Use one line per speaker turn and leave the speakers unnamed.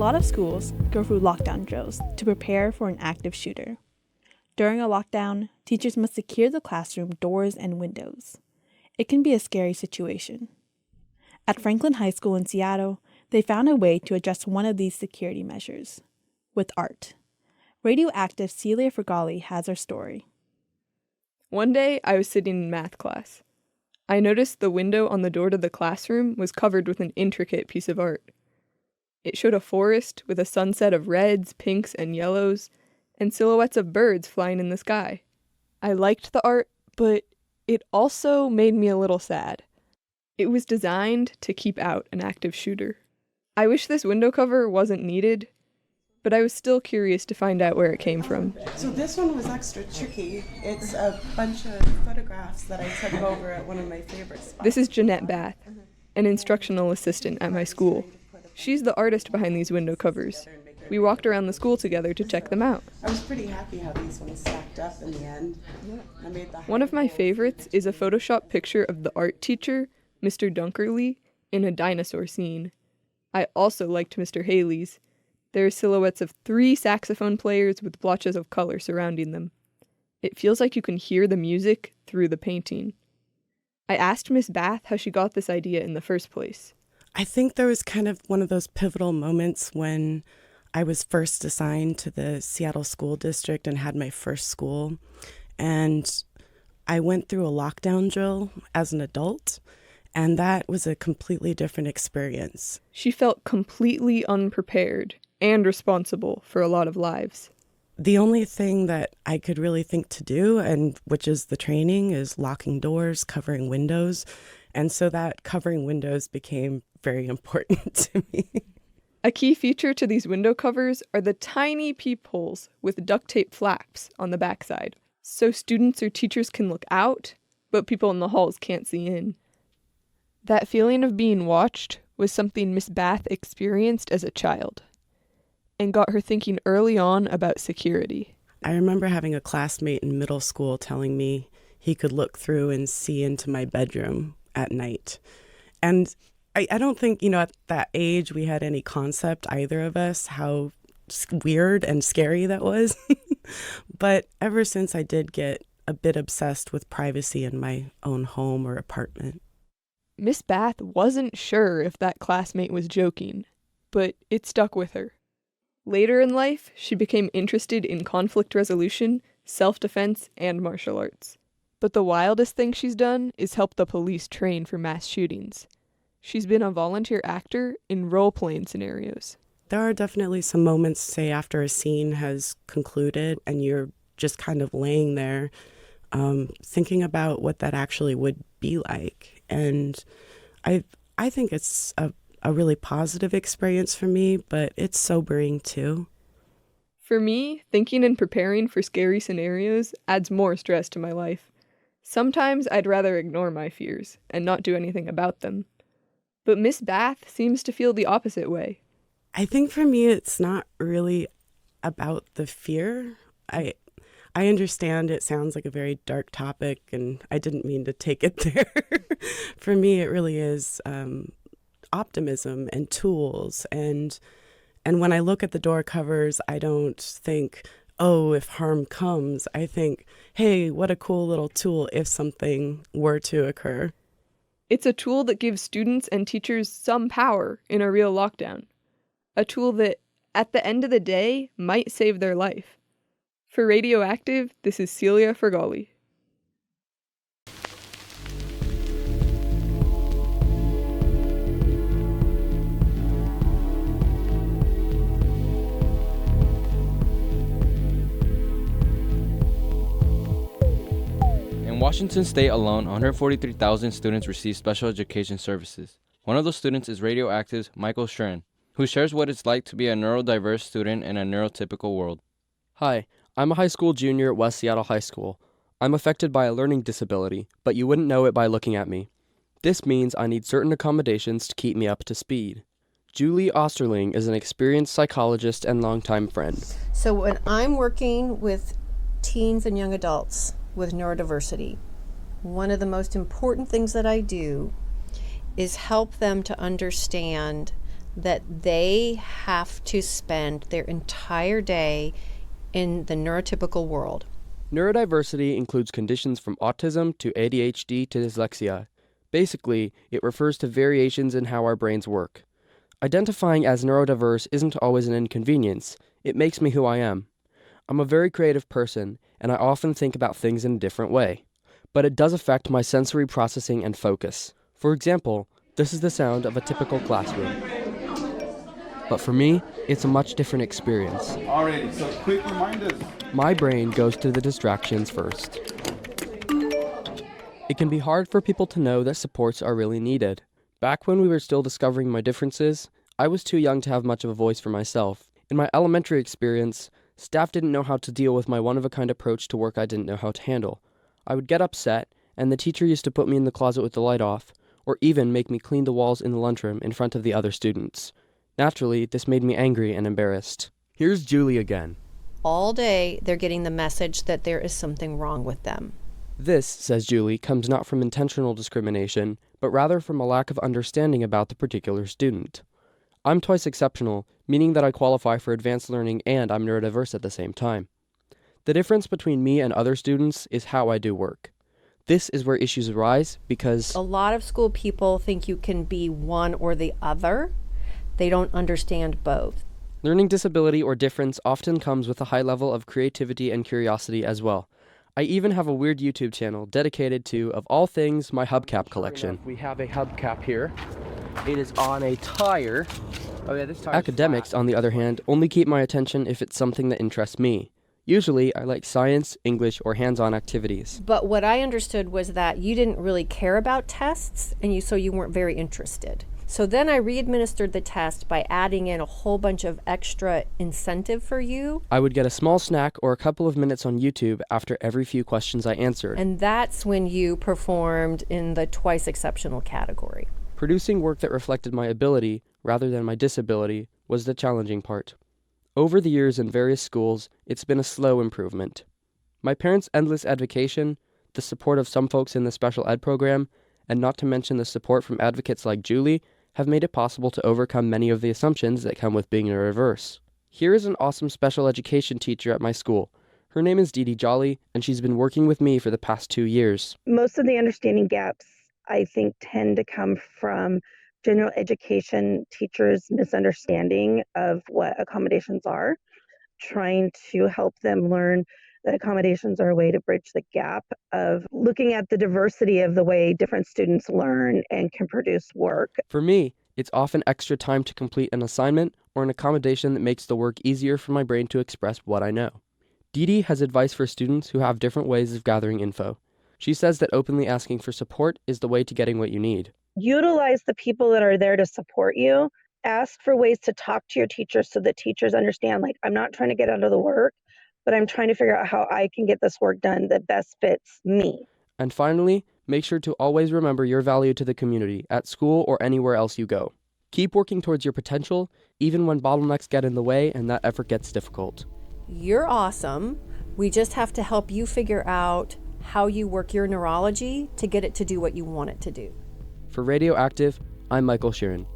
lot of schools go through lockdown drills to prepare for an active shooter. During a lockdown, teachers must secure the classroom doors and windows. It can be a scary situation. At Franklin High School in Seattle, they found a way to address one of these security measures with art. RadioActive Celia Fergali has our story.
One day, I was sitting in math class. I noticed the window on the door to the classroom was covered with an intricate piece of art. It showed a forest with a sunset of reds, pinks, and yellows, and silhouettes of birds flying in the sky. I liked the art, but it also made me a little sad. It was designed to keep out an active shooter. I wish this window cover wasn't needed, but I was still curious to find out where it came from.
So this one was extra tricky. It's a bunch of photographs that I took over at one of my favorite spots.
This is Jeanette Bath, an instructional assistant at my school. She's the artist behind these window covers. We walked around the school together to check them out.
I was pretty happy how these ones stacked up in the end.
One of my favorites is a Photoshop picture of the art teacher, Mr. Dunkerley, in a dinosaur scene. I also liked Mr. Haley's. There are silhouettes of 3 saxophone players with blotches of color surrounding them. It feels like you can hear the music through the painting. I asked Miss Bath how she got this idea in the first place.
I think there was kind of one of those pivotal moments when I was first assigned to the Seattle School District and had my first school. And I went through a lockdown drill as an adult, and that was a completely different experience.
She felt completely unprepared and responsible for a lot of lives.
The only thing that I could really think to do, and which is the training, is locking doors, covering windows. And so that covering windows became very important to me.
A key feature to these window covers are the tiny peepholes with duct tape flaps on the backside, so students or teachers can look out, but people in the halls can't see in. That feeling of being watched was something Miss Bath experienced as a child, and got her thinking early on about security.
I remember having a classmate in middle school telling me he could look through and see into my bedroom at night. And I don't think, at that age we had any concept, either of us, how weird and scary that was. But ever since, I did get a bit obsessed with privacy in my own home or apartment.
Miss Bath wasn't sure if that classmate was joking, but it stuck with her. Later in life, she became interested in conflict resolution, self-defense, and martial arts. But the wildest thing she's done is help the police train for mass shootings. She's been a volunteer actor in role-playing scenarios.
There are definitely some moments, say, after a scene has concluded and you're just kind of laying there thinking about what that actually would be like. And I think it's a really positive experience for me, but it's sobering too.
For me, thinking and preparing for scary scenarios adds more stress to my life. Sometimes I'd rather ignore my fears and not do anything about them. But Miss Bath seems to feel the opposite way.
I think for me, it's not really about the fear. I understand it sounds like a very dark topic, and I didn't mean to take it there. For me, it really is optimism and tools. And when I look at the door covers, I don't think, oh, if harm comes. I think, hey, what a cool little tool if something were to occur.
It's a tool that gives students and teachers some power in a real lockdown. A tool that, at the end of the day, might save their life. For RadioActive, this is Celia Fergali.
In Washington State alone, 143,000 students receive special education services. One of those students is RadioActive's Michael Schran, who shares what it's like to be a neurodiverse student in a neurotypical world.
Hi, I'm a high school junior at West Seattle High School. I'm affected by a learning disability, but you wouldn't know it by looking at me. This means I need certain accommodations to keep me up to speed. Julie Osterling is an experienced psychologist and longtime friend.
So when I'm working with teens and young adults with neurodiversity, one of the most important things that I do is help them to understand that they have to spend their entire day in the neurotypical world.
Neurodiversity includes conditions from autism to ADHD to dyslexia. Basically, it refers to variations in how our brains work. Identifying as neurodiverse isn't always an inconvenience. It makes me who I am. I'm a very creative person, and I often think about things in a different way. But it does affect my sensory processing and focus. For example, this is the sound of a typical classroom. But for me, it's a much different experience.
Alrighty, so quick reminders.
My brain goes to the distractions first. It can be hard for people to know that supports are really needed. Back when we were still discovering my differences, I was too young to have much of a voice for myself. In my elementary experience, staff didn't know how to deal with my one-of-a-kind approach to work I didn't know how to handle. I would get upset, and the teacher used to put me in the closet with the light off, or even make me clean the walls in the lunchroom in front of the other students. Naturally, this made me angry and embarrassed. Here's Julie again.
All day, they're getting the message that there is something wrong with them.
This, says Julie, comes not from intentional discrimination, but rather from a lack of understanding about the particular student. I'm twice exceptional, meaning that I qualify for advanced learning and I'm neurodiverse at the same time. The difference between me and other students is how I do work. This is where issues arise because
A lot of school people think you can be one or the other. They don't understand both.
learning disability or difference often comes with a high level of creativity and curiosity as well. I even have a weird YouTube channel dedicated to, of all things, my hubcap collection.
We have a hubcap here. It is on a tire. Oh yeah, this tire.
Academics, on the other hand, only keep my attention if it's something that interests me. Usually, I like science, English, or hands-on activities.
But what I understood was that you didn't really care about tests, and so you weren't very interested. So then I re-administered the test by adding in a whole bunch of extra incentive for you.
I would get a small snack or a couple of minutes on YouTube after every few questions I answered.
And that's when you performed in the twice exceptional category.
Producing work that reflected my ability rather than my disability was the challenging part. Over the years in various schools, it's been a slow improvement. My parents' endless advocacy, the support of some folks in the special ed program, and not to mention the support from advocates like Julie, have made it possible to overcome many of the assumptions that come with being neurodiverse. Here is an awesome special education teacher at my school. Her name is Dee Jolly, and she's been working with me for the past 2 years.
Most of the understanding gaps, I think, tend to come from general education teachers' misunderstanding of what accommodations are, trying to help them learn that accommodations are a way to bridge the gap of looking at the diversity of the way different students learn and can produce work.
For me, it's often extra time to complete an assignment or an accommodation that makes the work easier for my brain to express what I know. Dee has advice for students who have different ways of gathering info. She says that openly asking for support is the way to getting what you need.
Utilize the people that are there to support you. Ask for ways to talk to your teachers so that teachers understand, like, I'm not trying to get out of the work, but I'm trying to figure out how I can get this work done that best fits me.
And finally, make sure to always remember your value to the community, at school or anywhere else you go. Keep working towards your potential, even when bottlenecks get in the way and that effort gets difficult.
You're awesome. We just have to help you figure out how you work your neurology to get it to do what you want it to do.
For RadioActive, I'm Michael Sheeran.